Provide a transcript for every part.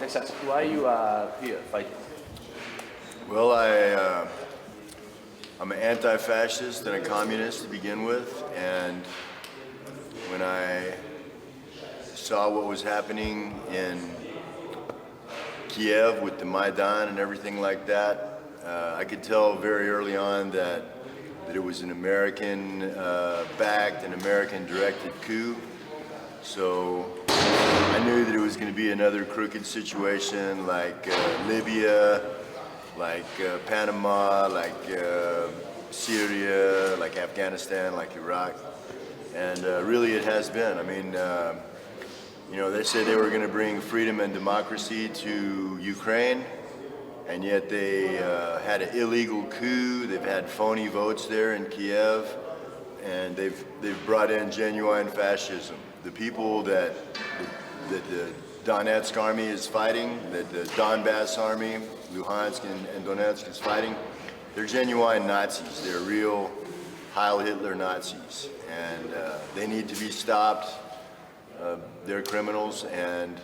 Texas, why you are here fighting? Well, I'm an anti-fascist and a communist to begin with, and when I saw what was happening in Kiev with the Maidan and everything like that, I could tell very early on that it was an American-backed and American-directed coup. So I knew that it was going to be another crooked situation like Libya, like Panama, like Syria, like Afghanistan, like Iraq. And really it has been. I mean, you know, they said they were going to bring freedom and democracy to Ukraine, and yet they had an illegal coup. They've had phony votes there in Kiev, and they've brought in genuine fascism. The people that the Donetsk army is fighting, that the Donbass army, Luhansk and Donetsk is fighting, they're genuine Nazis. They're real Heil Hitler Nazis, and they need to be stopped. They're criminals, and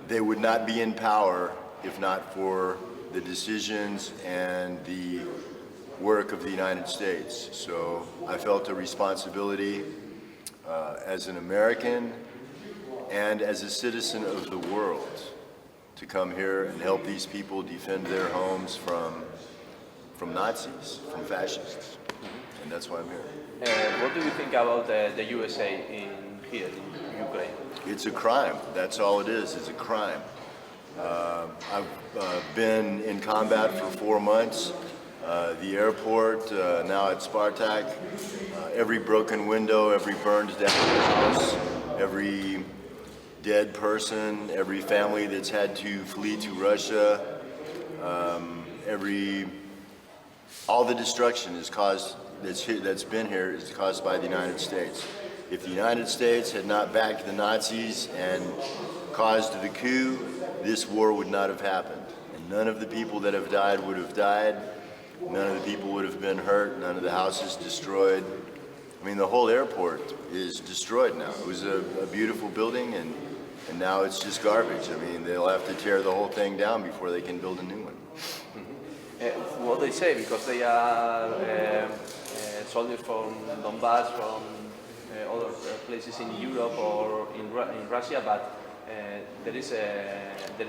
they would not be in power if not for the decisions and the work of the United States. So I felt a responsibility as an American and as a citizen of the world to come here and help these people defend their homes from Nazis, from fascists. And that's why I'm here. What do you think about the USA here in Ukraine? It's a crime. That's all it is. It's a crime. I've been in combat for 4 months. The airport, now at Spartak, every broken window, every burned down house, every dead person, every family that's had to flee to Russia, all the destruction is caused, that's been here is caused by the United States. If the United States had not backed the Nazis and caused the coup, this war would not have happened. And none of the people that have died would have died. None of the people would have been hurt. None of the houses destroyed. I mean, the whole airport is destroyed now. It was a beautiful building, and now it's just garbage. I mean, they'll have to tear the whole thing down before they can build a new one. What they say, because they are soldiers from Donbass, from other places in Europe or in Russia, but there is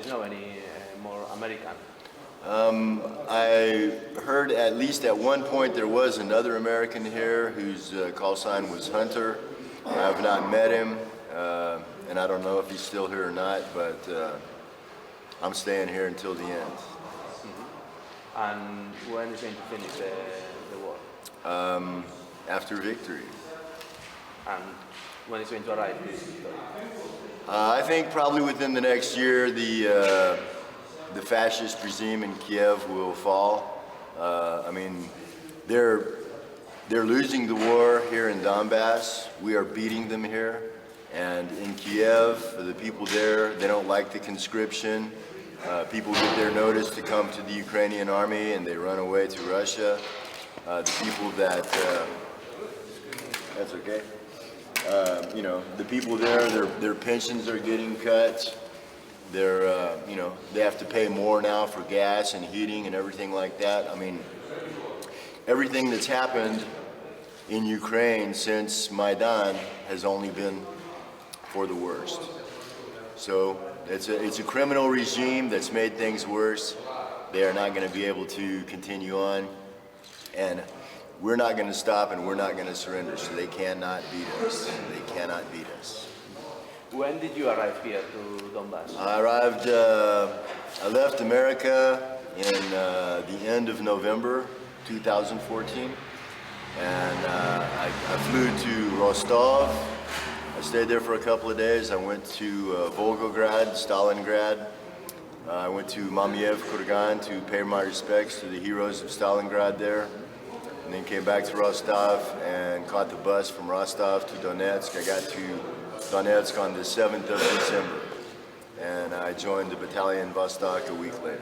no any more American. I heard at least at one point there was another American here whose call sign was Hunter. I have not met him, and I don't know if he's still here or not, but I'm staying here until the end. Mm-hmm. And when is going to finish the war? After victory. And when is going to arrive this victory? I think probably within the next year the fascist regime in Kiev will fall. I mean, they're losing the war here in Donbass. We are beating them here. And in Kiev, the people there, they don't like the conscription. People get their notice to come to the Ukrainian army and they run away to Russia. The people that, that's okay. You know, the people there, their pensions are getting cut. They're, you know, they have to pay more now for gas and heating and everything like that. I mean, everything that's happened in Ukraine since Maidan has only been for the worst. So it's a criminal regime that's made things worse. They are not going to be able to continue on, and we're not going to stop, and we're not going to surrender. So they cannot beat us. They cannot beat us. When did you arrive here to Donbass? I left America in the end of November 2014, and I flew to Rostov. I stayed there for a couple of days. I went to Volgograd, Stalingrad. I went to Mamiev, Kurgan to pay my respects to the heroes of Stalingrad there, and then came back to Rostov and caught the bus from Rostov to Donetsk. I got to Donetsk on the 7th of December, and I joined the battalion Vostok a week later.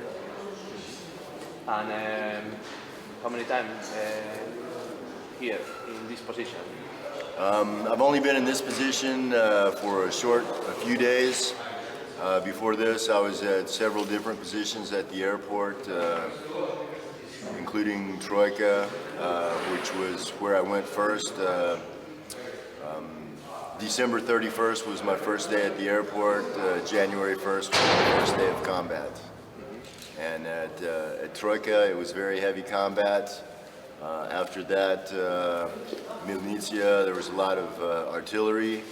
And how many times here in this position? I've only been in this position for a few days. Before this, I was at several different positions at the airport, including Troika, which was where I went first. December 31st was my first day at the airport. January 1st was my first day of combat. And at Troika, it was very heavy combat. After that, Milnicia, there was a lot of artillery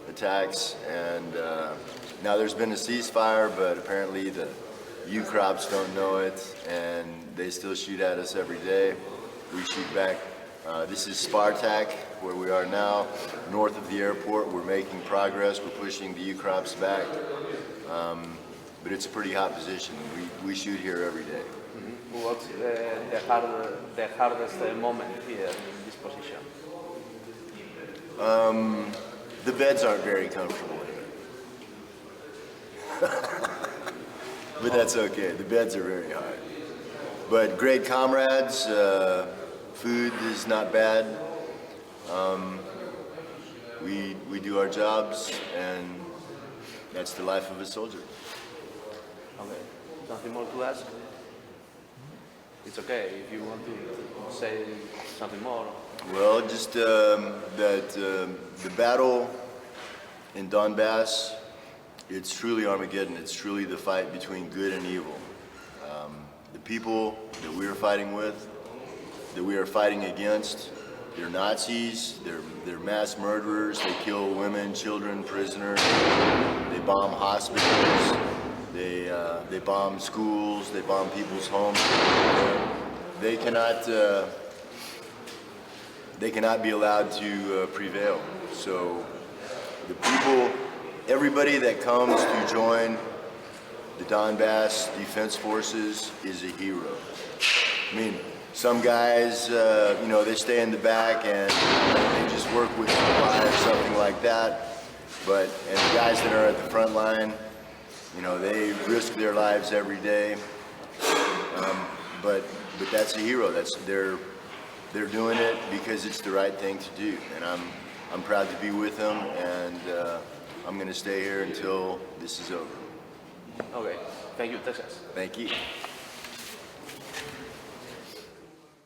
attacks, and now there's been a ceasefire, but apparently the U-Crops don't know it, and they still shoot at us every day. We shoot back. This is Spartak, where we are now, north of the airport. We're making progress. We're pushing the U-Crops back, but it's a pretty hot position. We shoot here every day. Mm-hmm. What's the hardest moment here in this position? The beds aren't very comfortable here. But that's okay. The beds are very hard. But great comrades. Food is not bad. We do our jobs, and that's the life of a soldier. Okay. Nothing more to ask? It's okay if you want to say something more. Well, just that the battle in Donbass, it's truly Armageddon. It's truly the fight between good and evil. The people that we are fighting with, that we are fighting against, they're Nazis, they're mass murderers, they kill women, children, prisoners, they bomb hospitals, they bomb schools, they bomb people's homes. They cannot be allowed to prevail. So the people, everybody that comes to join the Donbass Defense Forces is a hero. I mean, some guys, they stay in the back and they just work with supply or something like that. And the guys that are at the front line, they risk their lives every day. But that's a hero. They're doing it because it's the right thing to do, and I'm proud to be with them, and I'm going to stay here until this is over. Okay. Thank you, Texas. Thank you.